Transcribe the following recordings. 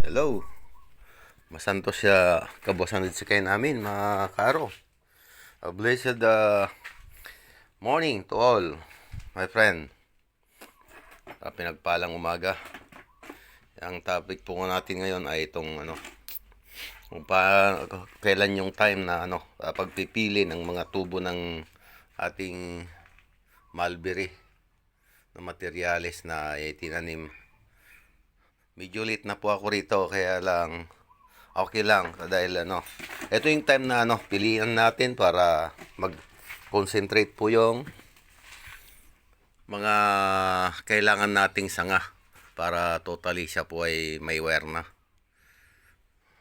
Hello. Masanto siya kabusan sa kayo namin, mga karo. A blessed morning to all, my friend. Pinagpalang umaga. Ang topic po natin ngayon ay itong kung kailan yung time na pagpipili ng mga tubo ng ating mulberry na materyales na tinanim. Medyo late na po ako rito, kaya lang okay lang dahil ito yung time na pilihan natin para mag-concentrate po yung mga kailangan nating sanga para totally siya po ay may wear na.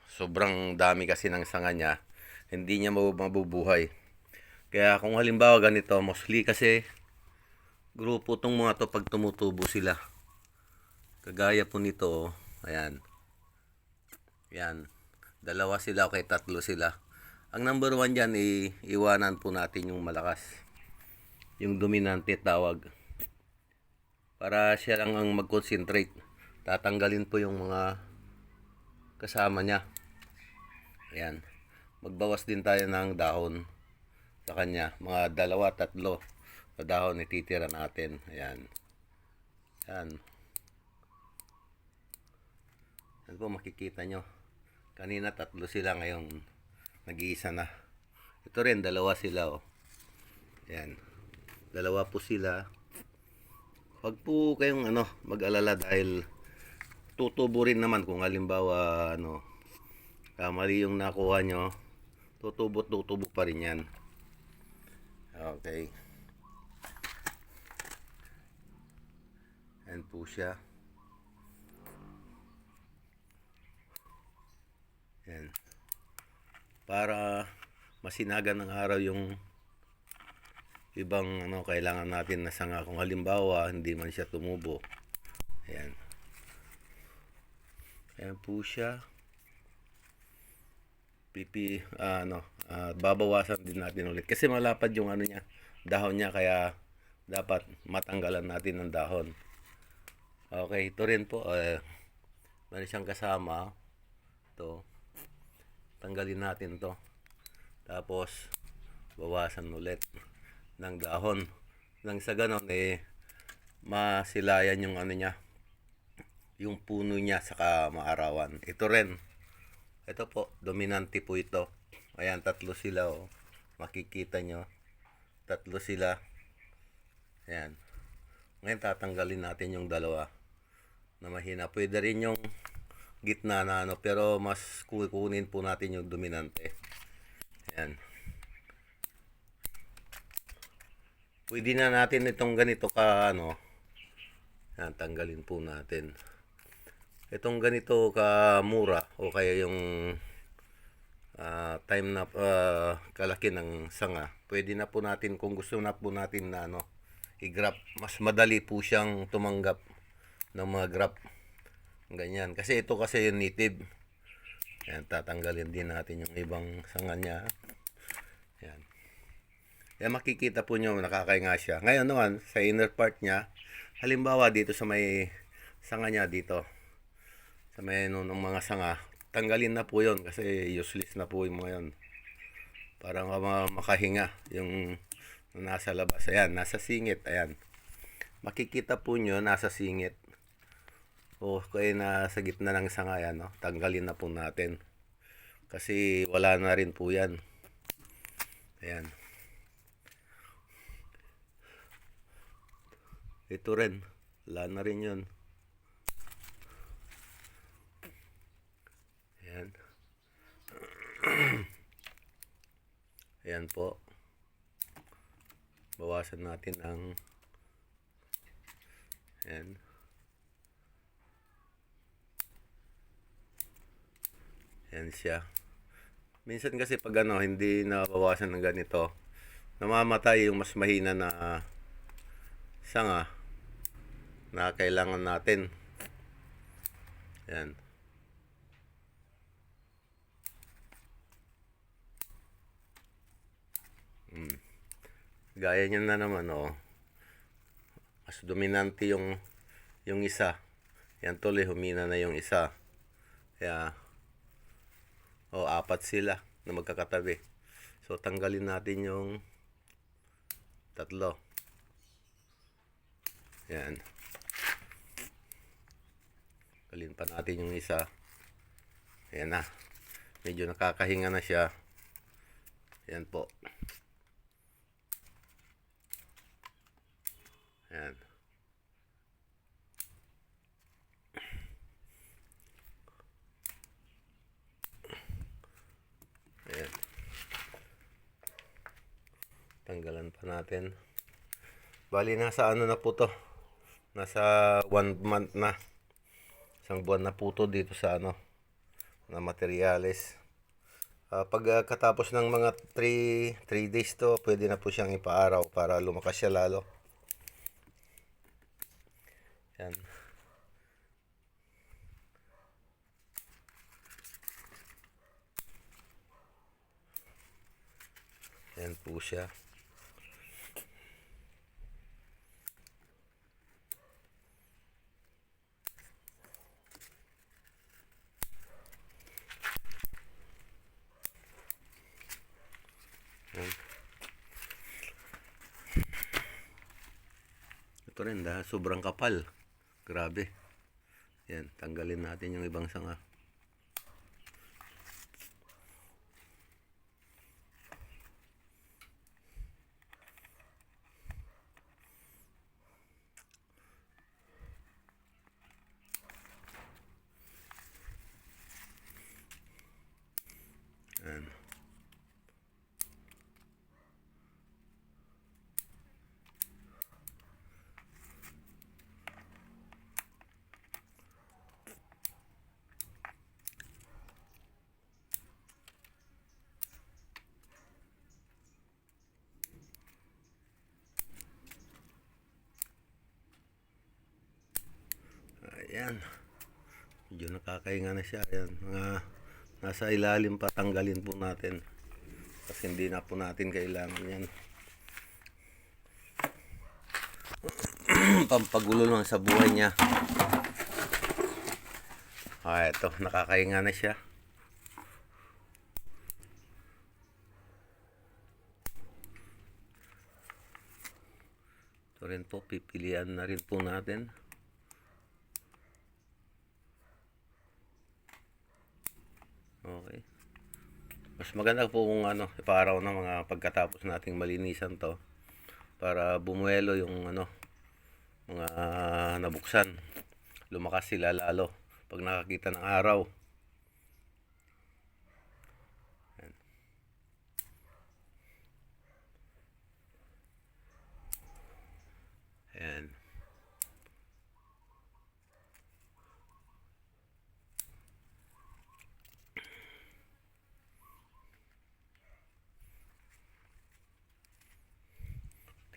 Sobrang dami kasi ng sanga niya, hindi niya mabubuhay. Kaya kung halimbawa ganito, mostly kasi grupo tong mga to pag tumutubo sila. Kagaya po nito, ayan. Yan. Dalawa sila o kay tatlo sila. Ang number 1 dyan, iwanan po natin yung malakas. Yung dominante tawag. Para siya lang ang mag-concentrate. Tatanggalin po yung mga kasama niya. Ayan. Magbawas din tayo ng dahon sa kanya. Mga 2-3 na dahon ititira natin. Ayan. Ayan. Yan po makikita nyo. Kanina 3 sila, ngayon nag-iisa na. Ito rin, 2 sila oh. Ayan. 2 po sila. Huwag po kayong mag-alala dahil tutubo rin naman kung halimbawa mali yung nakuha nyo. Tutubo pa rin yan. Okay. Ayan po siya. Yan. Para masinagan ng araw yung ibang kailangan natin na sanga. Kung halimbawa hindi man siya tumubo. Ayan. Ayan po siya. Babawasan din natin ulit. Kasi malapad yung niya, dahon niya, kaya dapat matanggalan natin ng dahon. Okay, ito rin po. Meron siyang kasama. Ito. Tanggalin natin to, tapos bawasan ulit ng dahon nang sa ganon masilayan yung niya, yung puno niya, saka maarawan. Ito rin, ito po dominante po ito. Ayan, 3 sila oh. Makikita nyo 3 sila. Ayan. Ngayon tatanggalin natin yung 2 na mahina. Pwede rin yung gitna na pero mas kukunin po natin yung dominante. Ayan. Pwede na natin itong ganito ka Ayan, tanggalin po natin. Itong ganito ka mura o kaya yung time na kalaki ng sanga, pwede na po natin kung gusto na po natin na i-graft. Mas madali po siyang tumanggap ng mga graft. Ganyan. Kasi ito kasi yung native. Ayan, tatanggalin din natin yung ibang sanga niya. Ayan. Ayan, makikita po nyo, nakakainga siya. Ngayon naman, sa inner part niya, halimbawa dito sa may sanga niya dito, sa may ng mga sanga, tanggalin na po yon kasi useless na po yung mga yun. Para makahinga yung nasa labas. Ayan, nasa singit. Ayan. Makikita po nyo, nasa singit. O kaya na sa gitna ng sanga yan, tanggalin na po natin. Kasi wala na rin po yan. Ayan. Ito rin. Wala na rin yun. Ayan. Ayan po. Bawasan natin ang ayan. Ayan siya. Minsan kasi pag hindi nabawasan ng ganito, namamatay yung mas mahina na sanga na kailangan natin. Ayan. Gaya niya na naman mas dominante yung isa. Yan tuloy, humina na yung isa. Kaya, apat sila na magkakatabi. So, tanggalin natin yung tatlo. Yan. Tanggalin pa natin yung isa. Ayan na. Medyo nakakahinga na siya. Yan po. Yan. Ayan. Tanggalan pa natin. Bali, nasa ano na po to. Nasa 1 month na. Isang buwan na po to dito sa ano, na materyales. Pag katapos ng mga 3 days to, pwede na po siyang ipaaraw para lumakas siya lalo. Yan. Yan po siya. Yan. Ito rin dahil sobrang kapal. Grabe. Yan, tanggalin natin yung ibang sanga. Yan. Ayan. Medyo nakakahinga na siya. Ayan. Mga nasa ilalim pa, tanggalin po natin. Kasi hindi na po natin kailangan yan. Pampagulo lang sa buhay niya. Ito. Nakakahinga na siya. Ito rin po. Pipilian na rin po natin. Okay. Mas maganda po kung ano, ipaaraw ng mga pagkatapos nating malinisan to para bumuelo yung ano, mga nabuksan. Lumakas sila lalo pag nakakita ng araw. Ayan. Ayan.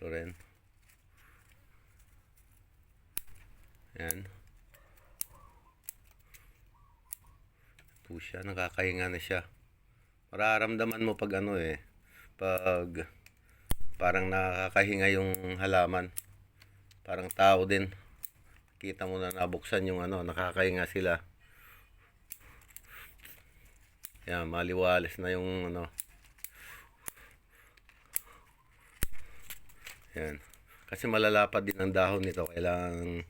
Ito rin. Ayan. Po siya, nakakahinga na siya. Mararamdaman mo pag ano pag parang nakakahinga yung halaman. Parang tao din. Kita mo na nabuksan yung ano, nakakahinga sila. Yan, maliwalas na yung ano. Yan. Kasi malalapad din ang dahon nito. Kailangan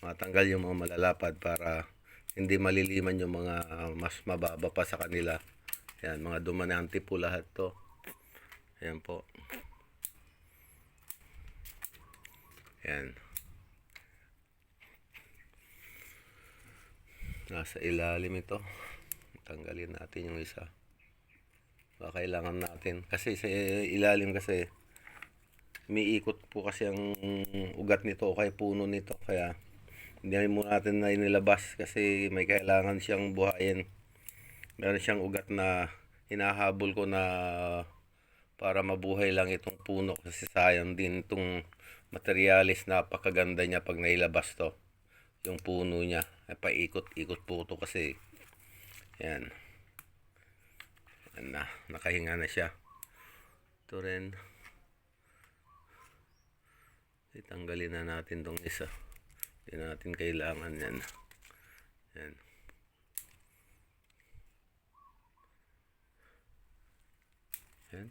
matanggal yung mga malalapad para hindi maliliman yung mga mas mababa pa sa kanila. Yan, mga dominante po lahat to. Yan po. Yan. Nasa ilalim ito. Tanggalin natin yung isa. Kailangan natin. Kasi sa ilalim kasi umiikot po kasi ang ugat nito o kaya puno nito. Kaya hindi mo natin na inilabas kasi may kailangan siyang buhayin. Meron siyang ugat na hinahabol ko na para mabuhay lang itong puno kasi sayang din itong materialis, napakaganda niya pag nailabas to. Yung puno niya, paikot-ikot po ito kasi. Yan. Yan na, nakahinga na siya. Ito rin. Itanggalin na natin tong isa. Hindi natin kailangan yan. Yan. Ayan.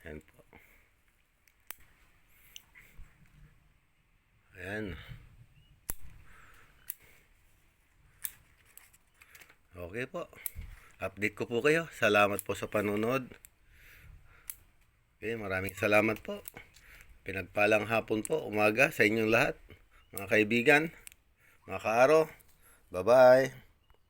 Ayan po. Ayan. Okay po. Update ko po kayo. Salamat po sa panunod. Okay, maraming salamat po. Pinagpalang hapon po, umaga sa inyong lahat. Mga kaibigan, mga kaaro. Bye-bye.